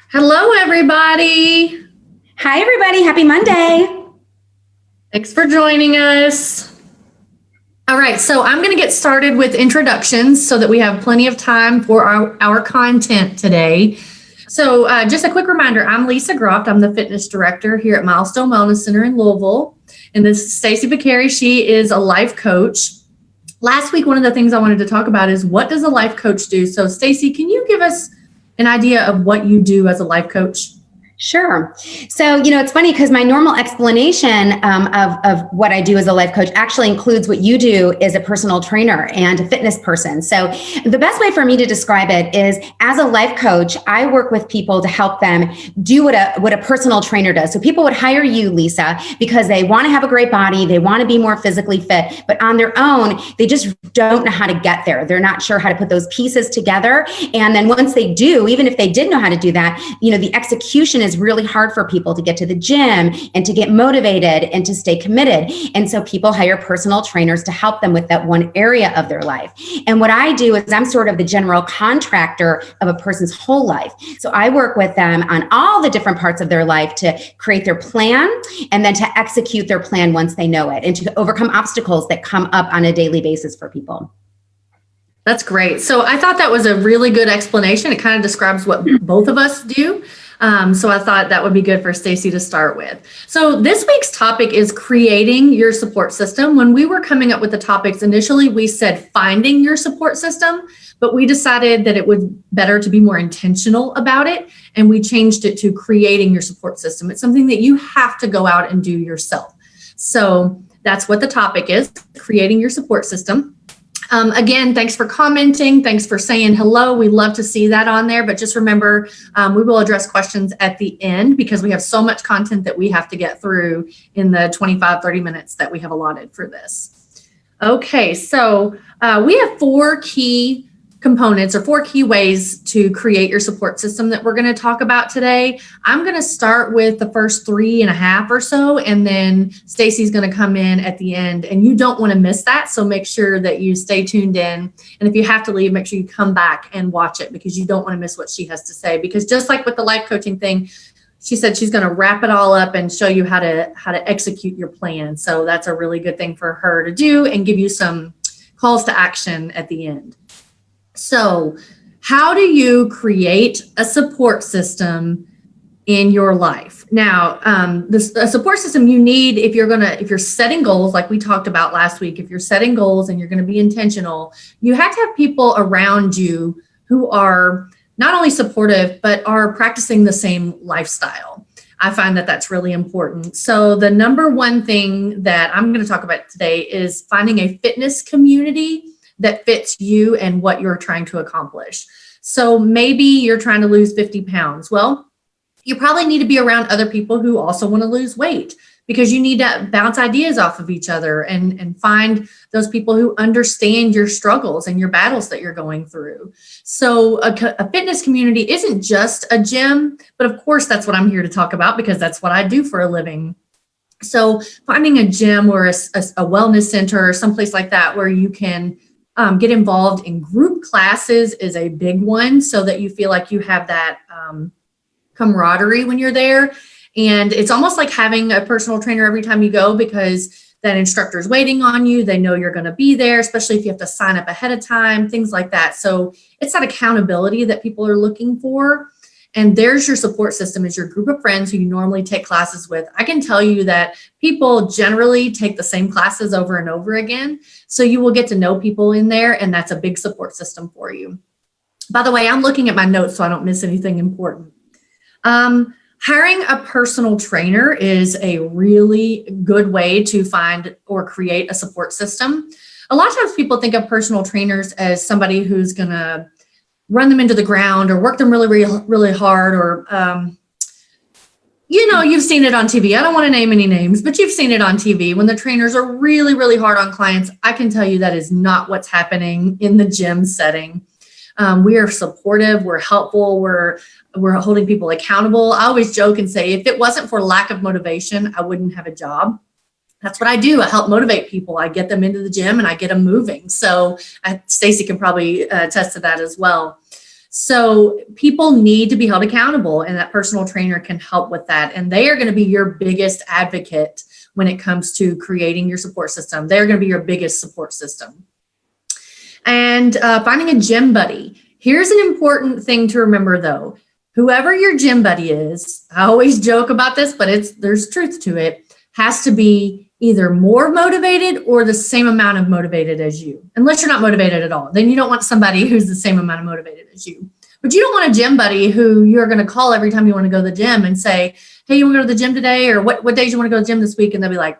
Hello, everybody. Hi, everybody. Happy Monday. Thanks for joining us. All right, so I'm going to get started with introductions so that we have plenty of time for our content today. So just a quick reminder, I'm Lisa Groft. I'm the fitness director here at Milestone Wellness Center in Louisville. And this is Stacy Beccari. She is a life coach. Last week, one of the things I wanted to talk about is what does a life coach do? So Stacy, can you give us an idea of what you do as a life coach? Sure. So, it's funny because my normal explanation of what I do as a life coach actually includes what you do as a personal trainer and a fitness person. So the best way for me to describe it is as a life coach, I work with people to help them do what a personal trainer does. So people would hire you, Lisa, because they want to have a great body. They want to be more physically fit, but on their own, they just don't know how to get there. They're not sure how to put those pieces together. And then once they do, even if they did know how to do that, the execution is really hard for people to get to the gym and to get motivated and to stay committed. And so people hire personal trainers to help them with that one area of their life. And what I do is I'm sort of the general contractor of a person's whole life. So I work with them on all the different parts of their life to create their plan and then to execute their plan once they know it and to overcome obstacles that come up on a daily basis for people. That's great. So I thought that was a really good explanation. It kind of describes what both of us do. So I thought that would be good for Stacy to start with. So this week's topic is creating your support system. When we were coming up with the topics, initially we said finding your support system, but we decided that it was better to be more intentional about it. And we changed it to creating your support system. It's something that you have to go out and do yourself. So that's what the topic is, creating your support system. Again, thanks for commenting. Thanks for saying hello. We love to see that on there. But just remember, we will address questions at the end because we have so much content that we have to get through in the 25-30 minutes that we have allotted for this. Okay, so we have four key components or four key ways to create your support system that we're going to talk about today. I'm going to start with the first 3.5 or so, and then Stacy's going to come in at the end, and you don't want to miss that. So make sure that you stay tuned in. And if you have to leave, make sure you come back and watch it because you don't want to miss what she has to say. Because just like with the life coaching thing, she said she's going to wrap it all up and show you how to execute your plan. So that's a really good thing for her to do and give you some calls to action at the end. So how do you create a support system in your life? Now, the support system you need if you're setting goals, like we talked about last week, if you're setting goals and you're going to be intentional, you have to have people around you who are not only supportive, but are practicing the same lifestyle. I find that that's really important. So the number one thing that I'm going to talk about today is finding a fitness community that fits you and what you're trying to accomplish. So maybe you're trying to lose 50 pounds. Well, you probably need to be around other people who also want to lose weight because you need to bounce ideas off of each other and find those people who understand your struggles and your battles that you're going through. So a fitness community isn't just a gym, but of course that's what I'm here to talk about because that's what I do for a living. So finding a gym or a wellness center or someplace like that where you can get involved in group classes is a big one so that you feel like you have that camaraderie when you're there. And it's almost like having a personal trainer every time you go because that instructor's waiting on you. They know you're going to be there, especially if you have to sign up ahead of time, things like that. So it's that accountability that people are looking for. And there's your support system is your group of friends who you normally take classes with. I can tell you that people generally take the same classes over and over again. So you will get to know people in there, and that's a big support system for you. By the way, I'm looking at my notes so I don't miss anything important. Hiring a personal trainer is a really good way to find or create a support system. A lot of times people think of personal trainers as somebody who's going to run them into the ground or work them really, really, really hard or, you've seen it on TV. I don't want to name any names, but you've seen it on TV when the trainers are really, really hard on clients. I can tell you that is not what's happening in the gym setting. We are supportive. We're helpful. We're holding people accountable. I always joke and say, if it wasn't for lack of motivation, I wouldn't have a job. That's what I do. I help motivate people. I get them into the gym and I get them moving. So Stacy can probably attest to that as well. So people need to be held accountable, and that personal trainer can help with that. And they are going to be your biggest advocate when it comes to creating your support system. They're going to be your biggest support system. And finding a gym buddy. Here's an important thing to remember, though. Whoever your gym buddy is, I always joke about this, but there's truth to it, has to be either more motivated or the same amount of motivated as you. Unless you're not motivated at all, then you don't want somebody who's the same amount of motivated as you. But you don't want a gym buddy who you're going to call every time you want to go to the gym and say, hey, you want to go to the gym today? Or what days you want to go to the gym this week? And they'll be like,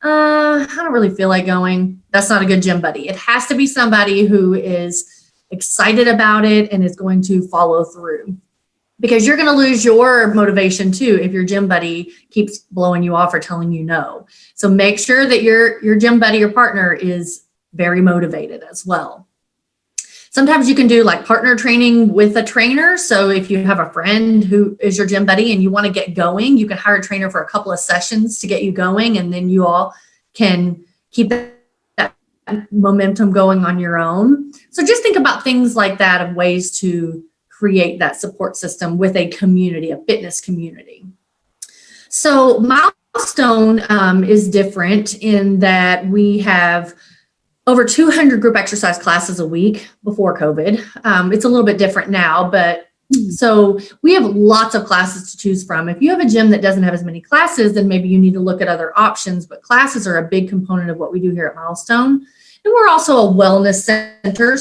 I don't really feel like going. That's not a good gym buddy. It has to be somebody who is excited about it and is going to follow through. Because you're going to lose your motivation too if your gym buddy keeps blowing you off or telling you no. So make sure that your gym buddy or partner is very motivated as well. Sometimes you can do like partner training with a trainer. So if you have a friend who is your gym buddy and you want to get going, you can hire a trainer for a couple of sessions to get you going, and then you all can keep that momentum going on your own. So just think about things like that, of ways to create that support system with a community, a fitness community. So Milestone is different in that we have over 200 group exercise classes a week before COVID. It's a little bit different now, but so we have lots of classes to choose from. If you have a gym that doesn't have as many classes, then maybe you need to look at other options, but classes are a big component of what we do here at Milestone. And we're also a wellness center.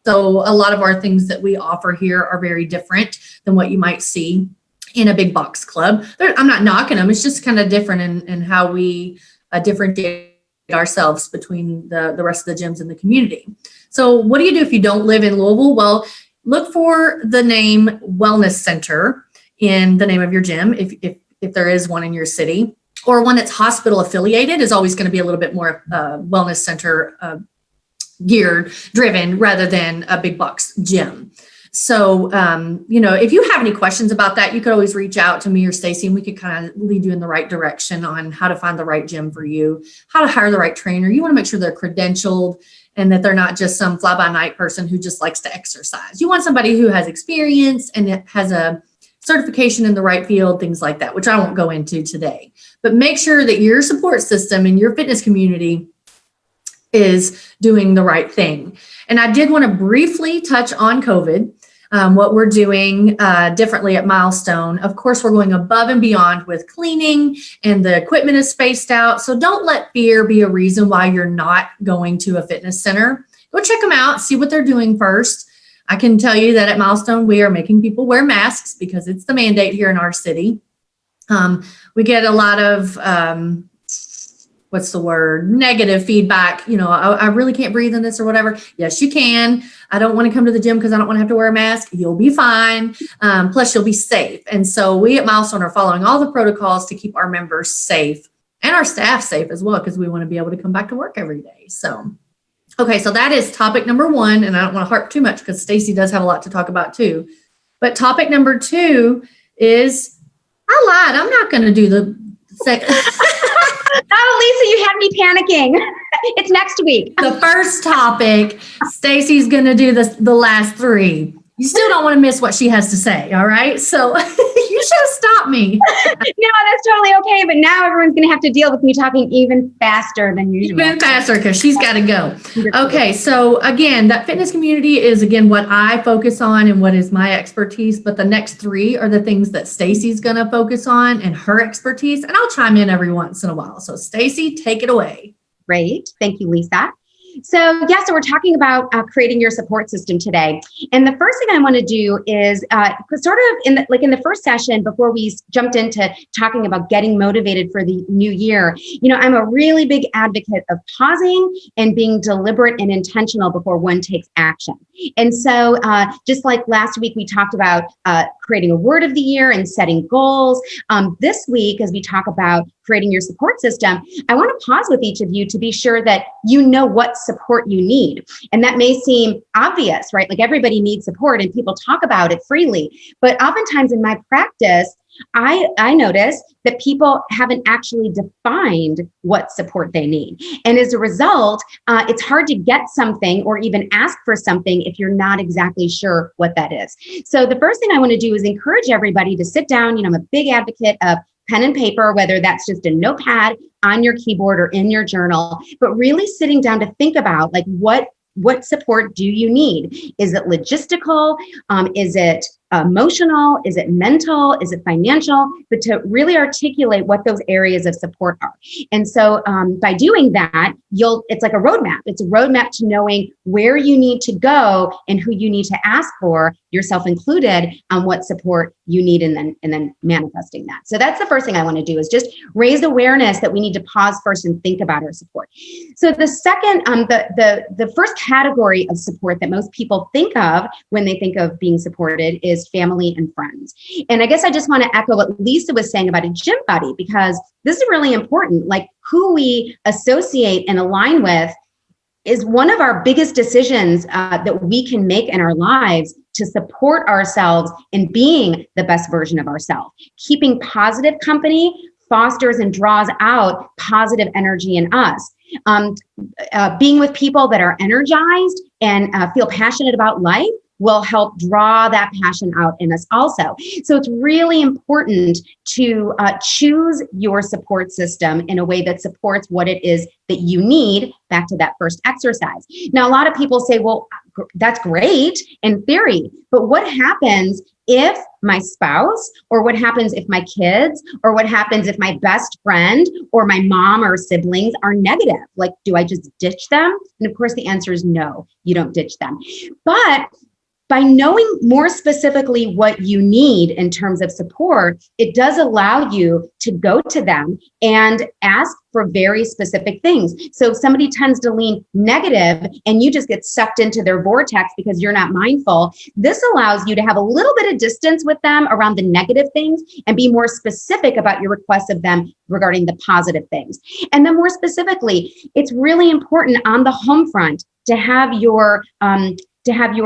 So a lot of our things that we offer here are very different than what you might see in a big box club. I'm not knocking them. It's just kind of different in how we differentiate ourselves between the rest of the gyms in the community. So what do you do if you don't live in Louisville? Well, look for the name Wellness Center in the name of your gym, if there is one in your city, or one that's hospital affiliated is always going to be a little bit more wellness center geared driven rather than a big box gym. So, if you have any questions about that, you could always reach out to me or Stacy, and we could kind of lead you in the right direction on how to find the right gym for you, how to hire the right trainer. You want to make sure they're credentialed and that they're not just some fly by night person who just likes to exercise. You want somebody who has experience and has a certification in the right field, things like that, which I won't go into today. But make sure that your support system and your fitness community is doing the right thing. And I did want to briefly touch on COVID, what we're doing differently at Milestone. Of course, we're going above and beyond with cleaning, and the equipment is spaced out. So don't let fear be a reason why you're not going to a fitness center. Go check them out, see what they're doing first. I can tell you that at Milestone, we are making people wear masks because it's the mandate here in our city. We get a lot of negative feedback. I really can't breathe in this or whatever. Yes, you can. I don't want to come to the gym because I don't want to have to wear a mask. You'll be fine. Plus you'll be safe. And so we at Milestone are following all the protocols to keep our members safe and our staff safe as well, because we want to be able to come back to work every day. So, okay. So that is topic number one. And I don't want to harp too much because Stacy does have a lot to talk about too. But topic number two is, I lied. I'm not going to do the second. Oh, Lisa, you had me panicking. It's next week. The first topic, Stacy's going to do the last three. You still don't want to miss what she has to say, all right? So you should have stopped me. No, that's totally okay. But now everyone's going to have to deal with me talking even faster than usual. Even faster because she's got to go. Okay, so again, that fitness community is, again, what I focus on and what is my expertise. But the next three are the things that Stacy's going to focus on and her expertise. And I'll chime in every once in a while. So Stacy, take it away. Great. Thank you, Lisa. So we're talking about creating your support system today. And the first thing I want to do is sort of in the first session, before we jumped into talking about getting motivated for the new year, I'm a really big advocate of pausing and being deliberate and intentional before one takes action. And so just like last week, we talked about creating a word of the year and setting goals. This week, as we talk about creating your support system, I want to pause with each of you to be sure that you know what support you need. And that may seem obvious, right? Like everybody needs support and people talk about it freely. But oftentimes in my practice, I notice that people haven't actually defined what support they need. And as a result, it's hard to get something or even ask for something if you're not exactly sure what that is. So the first thing I want to do is encourage everybody to sit down. I'm a big advocate of pen and paper, whether that's just a notepad on your keyboard or in your journal, but really sitting down to think about like what support do you need? Is it logistical? Is it emotional? Is it mental? Is it financial? But to really articulate what those areas of support are. And so by doing that, it's like a roadmap. It's a roadmap to knowing where you need to go and who you need to ask for, yourself included, on what support you need, and then manifesting that. So that's the first thing I want to do, is just raise awareness that we need to pause first and think about our support. So the second, the first category of support that most people think of when they think of being supported is family and friends. And I guess I just want to echo what Lisa was saying about a gym buddy, because this is really important. Like, who we associate and align with is one of our biggest decisions that we can make in our lives to support ourselves in being the best version of ourselves. Keeping positive company fosters and draws out positive energy in us. Being with people that are energized and feel passionate about life will help draw that passion out in us also. So it's really important to choose your support system in a way that supports what it is that you need, back to that first exercise. Now, a lot of people say, well, that's great in theory, but what happens if my spouse, or what happens if my kids, or what happens if my best friend or my mom or siblings are negative? Like, do I just ditch them? And of course, the answer is no, you don't ditch them. But by knowing more specifically what you need in terms of support, it does allow you to go to them and ask for very specific things. So if somebody tends to lean negative and you just get sucked into their vortex because you're not mindful, this allows you to have a little bit of distance with them around the negative things and be more specific about your requests of them regarding the positive things. And then more specifically, it's really important on the home front to have your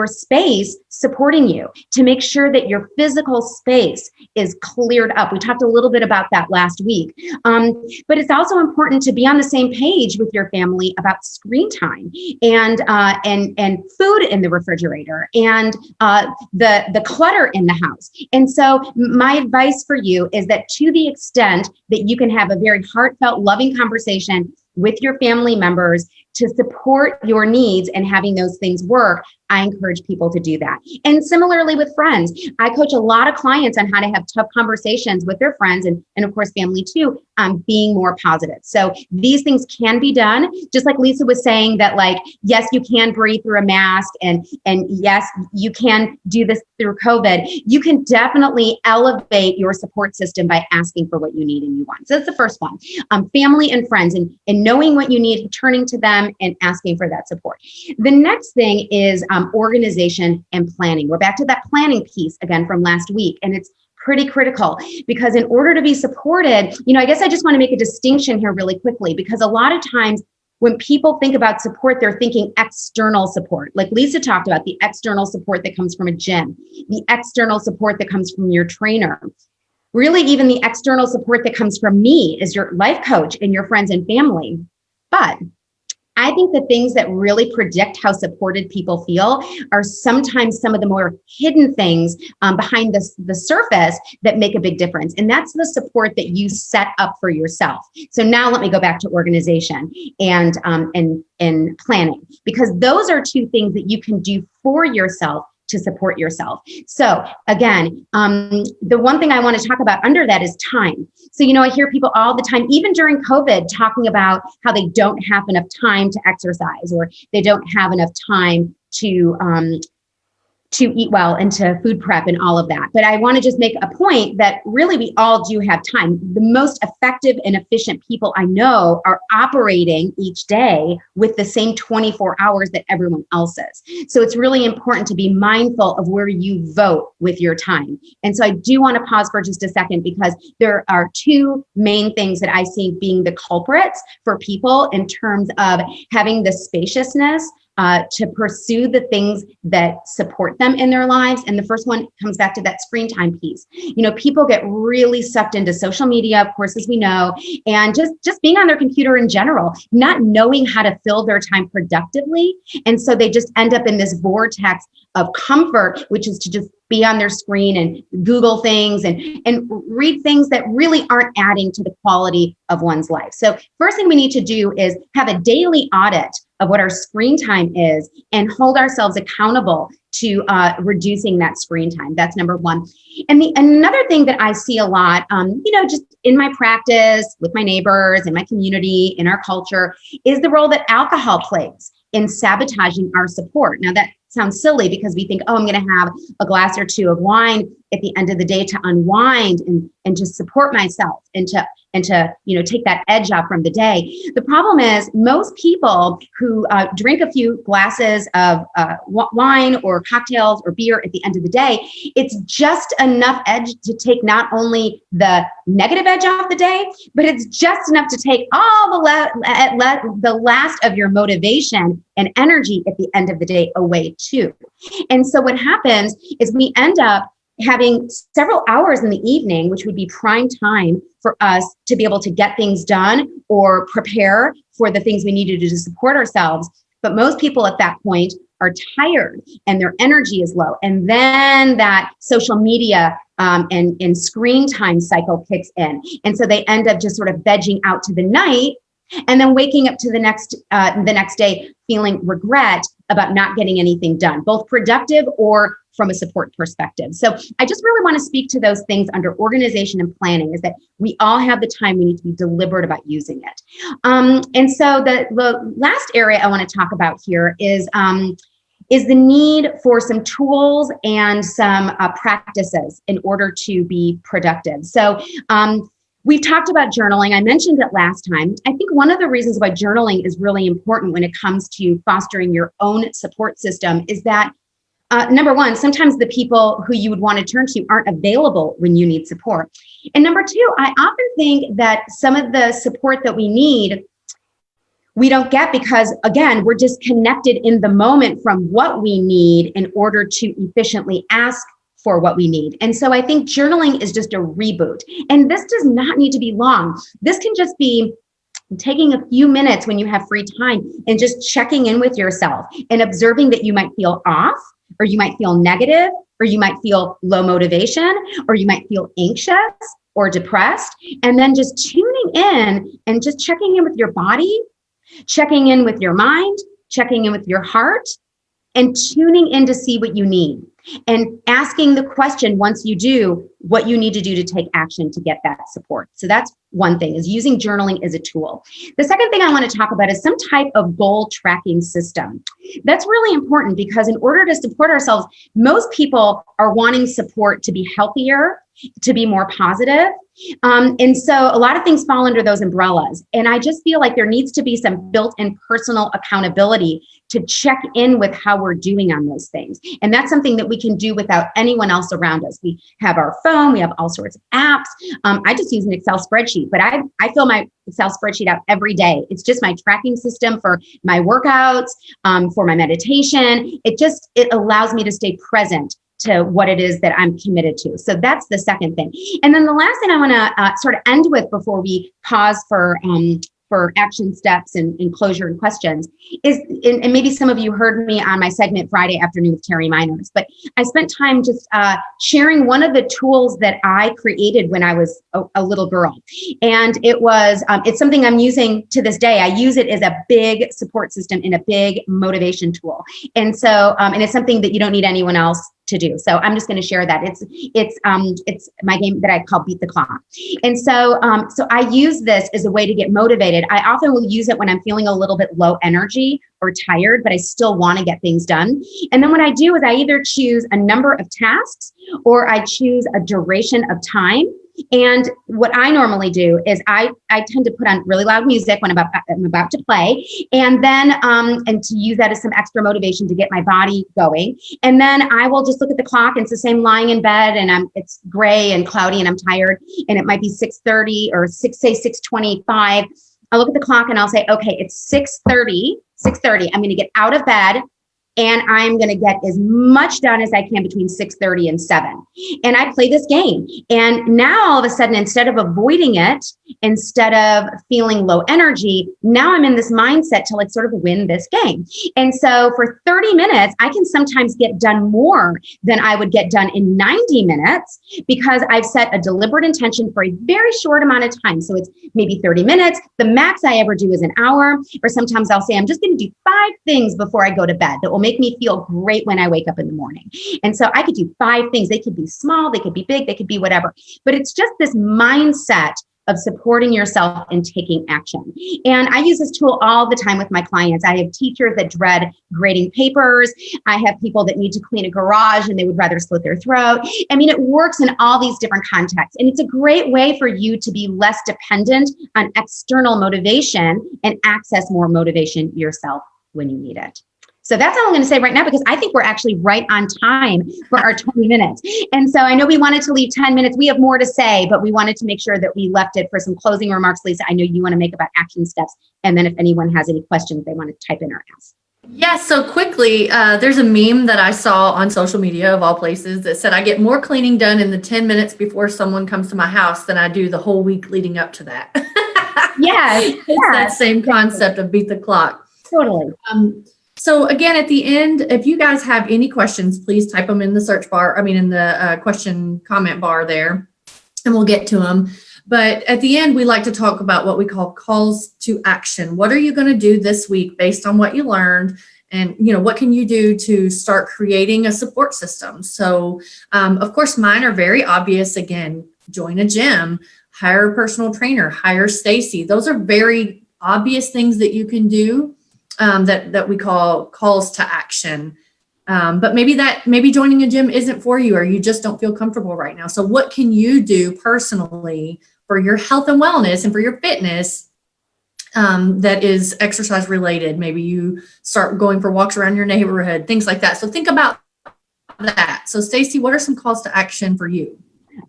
space supporting you, to make sure that your physical space is cleared up. We talked a little bit about that last week. But it's also important to be on the same page with your family about screen time and food in the refrigerator and the clutter in the house. And so my advice for you is that, to the extent that you can have a very heartfelt, loving conversation with your family members to support your needs and having those things work, I encourage people to do that. And similarly with friends, I coach a lot of clients on how to have tough conversations with their friends and of course family too, being more positive. So these things can be done, just like Lisa was saying, that like, yes, you can breathe through a mask, and yes, you can do this through COVID. You can definitely elevate your support system by asking for what you need and you want. So that's the first one, family and friends, and knowing what you need, turning to them and asking for that support. The next thing is organization and planning. We're back to that planning piece again from last week, and it's pretty critical, because in order to be supported, I guess I just want to make a distinction here really quickly, because a lot of times when people think about support, they're thinking external support. Like Lisa talked about, the external support that comes from a gym, the external support that comes from your trainer, really even the external support that comes from me as your life coach and your friends and family. But I think the things that really predict how supported people feel are sometimes some of the more hidden things behind the surface that make a big difference. And that's the support that you set up for yourself. So now let me go back to organization and planning, because those are two things that you can do for yourself to support yourself. So again, the one thing I want to talk about under that is time. So, I hear people all the time, even during COVID, talking about how they don't have enough time to exercise, or they don't have enough time to eat well and to food prep and all of that. But I want to just make a point that really we all do have time. The most effective and efficient people I know are operating each day with the same 24 hours that everyone else is. So it's really important to be mindful of where you vote with your time. And so I do want to pause for just a second, because there are two main things that I see being the culprits for people in terms of having the spaciousness to pursue the things that support them in their lives. And the first one comes back to that screen time piece. People get really sucked into social media, of course, as we know, and just being on their computer in general, not knowing how to fill their time productively. And so they just end up in this vortex of comfort, which is to just be on their screen and Google things and read things that really aren't adding to the quality of one's life. So first thing we need to do is have a daily audit of what our screen time is and hold ourselves accountable to reducing that screen time. That's number one. And another thing that I see a lot, just in my practice, with my neighbors, in my community, in our culture, is the role that alcohol plays in sabotaging our support. Now that sounds silly because we think, oh, I'm going to have a glass or two of wine at the end of the day to unwind and to support myself and to take that edge off from the day. The problem is most people who drink a few glasses of wine or cocktails or beer at the end of the day, it's just enough edge to take not only the negative edge off the day, but it's just enough to take all the last of your motivation and energy at the end of the day away too. And so what happens is we end up having several hours in the evening, which would be prime time for us to be able to get things done or prepare for the things we need to do to support ourselves. But most people at that point are tired and their energy is low. And then that social media and screen time cycle kicks in. And so they end up just sort of vegging out to the night and then waking up to the next day feeling regret about not getting anything done, both productive or from a support perspective. So I just really want to speak to those things under organization and planning, is that we all have the time. We need to be deliberate about using it. And so the last area I want to talk about here is the need for some tools and some practices in order to be productive. So we've talked about journaling. I mentioned it last time. I think one of the reasons why journaling is really important when it comes to fostering your own support system is that number one, sometimes the people who you would want to turn to aren't available when you need support. And number two, I often think that some of the support that we need, we don't get because, again, we're disconnected in the moment from what we need in order to efficiently ask for what we need. And so I think journaling is just a reboot. And this does not need to be long. This can just be taking a few minutes when you have free time and just checking in with yourself and observing that you might feel off, or you might feel negative, or you might feel low motivation, or you might feel anxious or depressed. And then just tuning in and just checking in with your body, checking in with your mind, checking in with your heart, and tuning in to see what you need. And asking the question, once you do, what you need to do to take action to get that support. So that's one thing, is using journaling as a tool. The second thing I want to talk about is some type of goal tracking system. That's really important because in order to support ourselves, most people are wanting support to be healthier, to be more positive. And so a lot of things fall under those umbrellas. And I just feel like there needs to be some built-in personal accountability to check in with how we're doing on those things. And that's something that we can do without anyone else around us. We have our phone, we have all sorts of apps. I just use an Excel spreadsheet, but I fill my Excel spreadsheet out every day. It's just my tracking system for my workouts, for my meditation. It allows me to stay present to what it is that I'm committed to. So that's the second thing. And then the last thing I want to sort of end with before we pause for action steps and closure and questions is, and maybe some of you heard me on my segment Friday afternoon with Terry Miners, but I spent time just sharing one of the tools that I created when I was a little girl. And it's something I'm using to this day. I use it as a big support system and a big motivation tool. And so, and it's something that you don't need anyone else to do. So I'm just going to share that. It's my game that I call Beat the Clock. And so I use this as a way to get motivated. I often will use it when I'm feeling a little bit low energy or tired, but I still want to get things done. And then what I do is I either choose a number of tasks or I choose a duration of time. And what I normally do is I tend to put on really loud music when I'm about to play, and then and to use that as some extra motivation to get my body going. And then I will just look at the clock, and it's the same lying in bed, and it's gray and cloudy, and I'm tired, and it might be 6:30 or 6:25. I'll look at the clock and I'll say, okay, it's 6:30. I'm going to get out of bed and I'm going to get as much done as I can between 6:30 and 7. And I play this game. And now all of a sudden, instead of avoiding it, instead of feeling low energy, now I'm in this mindset to like sort of win this game. And so for 30 minutes, I can sometimes get done more than I would get done in 90 minutes because I've set a deliberate intention for a very short amount of time. So it's maybe 30 minutes. The max I ever do is an hour. Or sometimes I'll say, I'm just going to do 5 things before I go to bed that will make me feel great when I wake up in the morning. And so I could do 5 things. They could be small, they could be big, they could be whatever. But it's just this mindset of supporting yourself and taking action. And I use this tool all the time with my clients. I have teachers that dread grading papers. I have people that need to clean a garage and they would rather slit their throat. I mean, it works in all these different contexts. And it's a great way for you to be less dependent on external motivation and access more motivation yourself when you need it. So that's all I'm going to say right now, because I think we're actually right on time for our 20 minutes. And so I know we wanted to leave 10 minutes. We have more to say, but we wanted to make sure that we left it for some closing remarks. Lisa, I know you want to make about action steps. And then if anyone has any questions, they want to type in or ask. Yeah, so quickly, there's a meme that I saw on social media of all places that said, I get more cleaning done in the 10 minutes before someone comes to my house than I do the whole week leading up to that. It's that same concept of beat the clock. Totally. So again, at the end, if you guys have any questions, please type them in the search bar. In the question comment bar there, and we'll get to them. But at the end, we like to talk about what we call calls to action. What are you going to do this week based on what you learned? And, what can you do to start creating a support system? So, of course, mine are very obvious. Again, join a gym, hire a personal trainer, hire Stacy. Those are very obvious things that you can do. That we call calls to action. But maybe joining a gym isn't for you, or you just don't feel comfortable right now. So what can you do personally for your health and wellness and for your fitness that is exercise related? Maybe you start going for walks around your neighborhood, things like that. So think about that. So Stacy, what are some calls to action for you?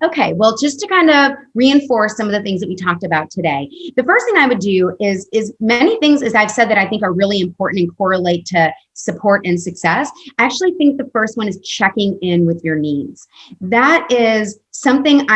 Okay, well, just to kind of reinforce some of the things that we talked about today, the first thing I would do is many things, as I've said, that I think are really important and correlate to support and success. I actually think the first one is checking in with your needs. That is something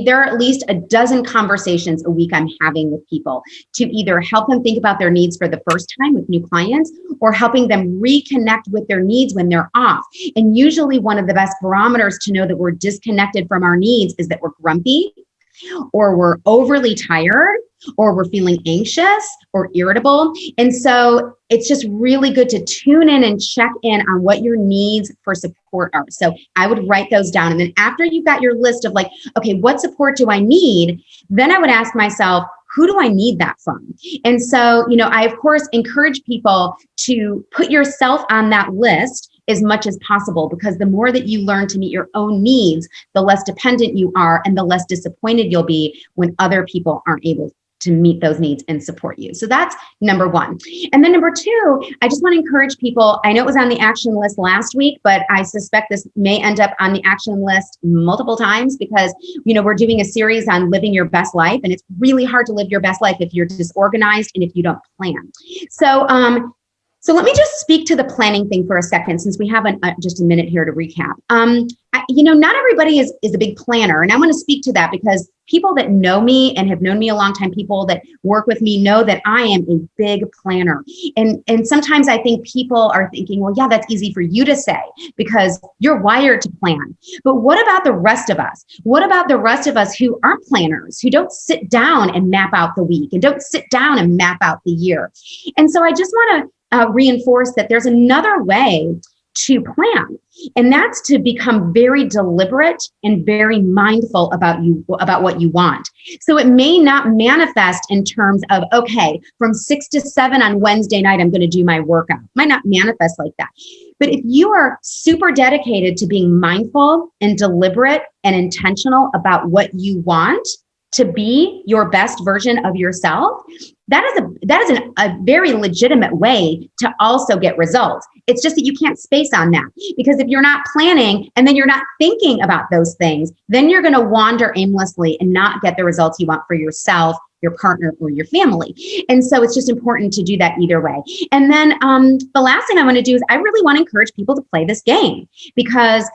there are at least a dozen conversations a week I'm having with people to either help them think about their needs for the first time with new clients or helping them reconnect with their needs when they're off. And usually one of the best barometers to know that we're disconnected from our needs is that we're grumpy, or we're overly tired, or we're feeling anxious or irritable. And so it's just really good to tune in and check in on what your needs for support are. So I would write those down. And then after you've got your list of like, okay, what support do I need? Then I would ask myself, who do I need that from? And so, I, of course, encourage people to put yourself on that list as much as possible, because the more that you learn to meet your own needs, the less dependent you are and the less disappointed you'll be when other people aren't able to meet those needs and support you. So that's number one. And then number two, I just want to encourage people. I know it was on the action list last week, but I suspect this may end up on the action list multiple times because, we're doing a series on living your best life. And it's really hard to live your best life if you're disorganized and if you don't plan. So let me just speak to the planning thing for a second, since we have just a minute here to recap. Not everybody is a big planner. And I want to speak to that because people that know me and have known me a long time, people that work with me know that I am a big planner. And sometimes I think people are thinking, well, yeah, that's easy for you to say because you're wired to plan. But what about the rest of us? What about the rest of us who aren't planners, who don't sit down and map out the week and don't sit down and map out the year? And so I just want to reinforce that there's another way to plan, and that's to become very deliberate and very mindful about what you want. So it may not manifest in terms of, okay, from 6 to 7 on Wednesday night, I'm going to do my workout. It might not manifest like that. But if you are super dedicated to being mindful and deliberate and intentional about what you want, to be your best version of yourself, that is a very legitimate way to also get results. It's just that you can't space on that, because if you're not planning and then you're not thinking about those things, then you're going to wander aimlessly and not get the results you want for yourself, your partner, or your family. And so it's just important to do that either way. And then the last thing I want to do is I really want to encourage people to play this game, because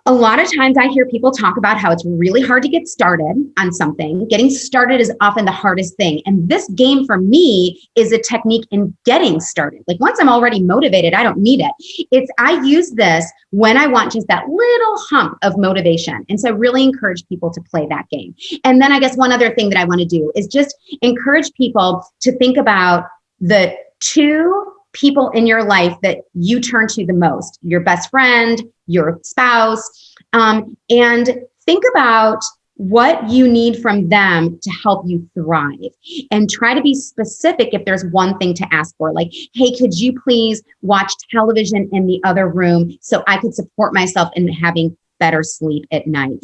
a lot of times I hear people talk about how it's really hard to get started on something. Getting started is often the hardest thing. And this game for me is a technique in getting started. Like once I'm already motivated, I don't need it. I use this when I want just that little hump of motivation. And so I really encourage people to play that game. And then I guess one other thing that I want to do is just encourage people to think about the two people in your life that you turn to the most, your best friend, your spouse, and think about what you need from them to help you thrive, and try to be specific if there's one thing to ask for, like, hey, could you please watch television in the other room so I could support myself in having better sleep at night?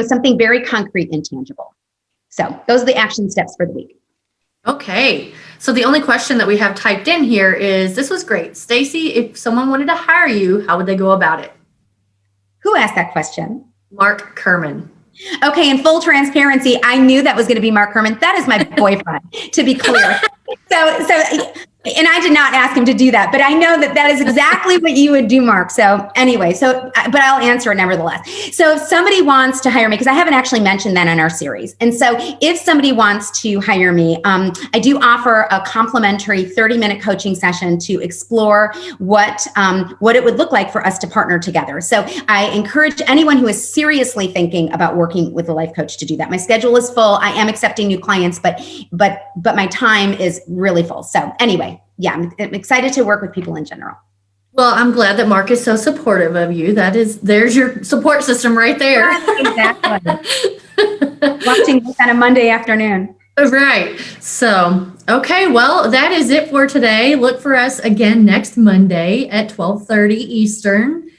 Something very concrete and tangible. So those are the action steps for the week. Okay. So the only question that we have typed in here is, this was great. Stacy, if someone wanted to hire you, how would they go about it? Who asked that question? Mark Kerman. Okay, in full transparency, I knew that was going to be Mark Kerman. That is my boyfriend, to be clear. And I did not ask him to do that, but I know that is exactly what you would do, Mark. So anyway, but I'll answer it nevertheless. So if somebody wants to hire me, because I haven't actually mentioned that in our series. And so if somebody wants to hire me, I do offer a complimentary 30-minute coaching session to explore what it would look like for us to partner together. So I encourage anyone who is seriously thinking about working with a life coach to do that. My schedule is full. I am accepting new clients, but my time is really full. So anyway, yeah, I'm excited to work with people in general. Well, I'm glad that Mark is so supportive of you. There's your support system right there. Exactly. Watching this on a Monday afternoon. Right. So, okay, well, that is it for today. Look for us again next Monday at 12:30 Eastern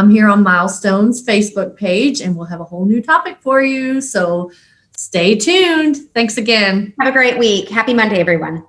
here on Milestone's Facebook page, and we'll have a whole new topic for you. So stay tuned. Thanks again. Have a great week. Happy Monday, everyone.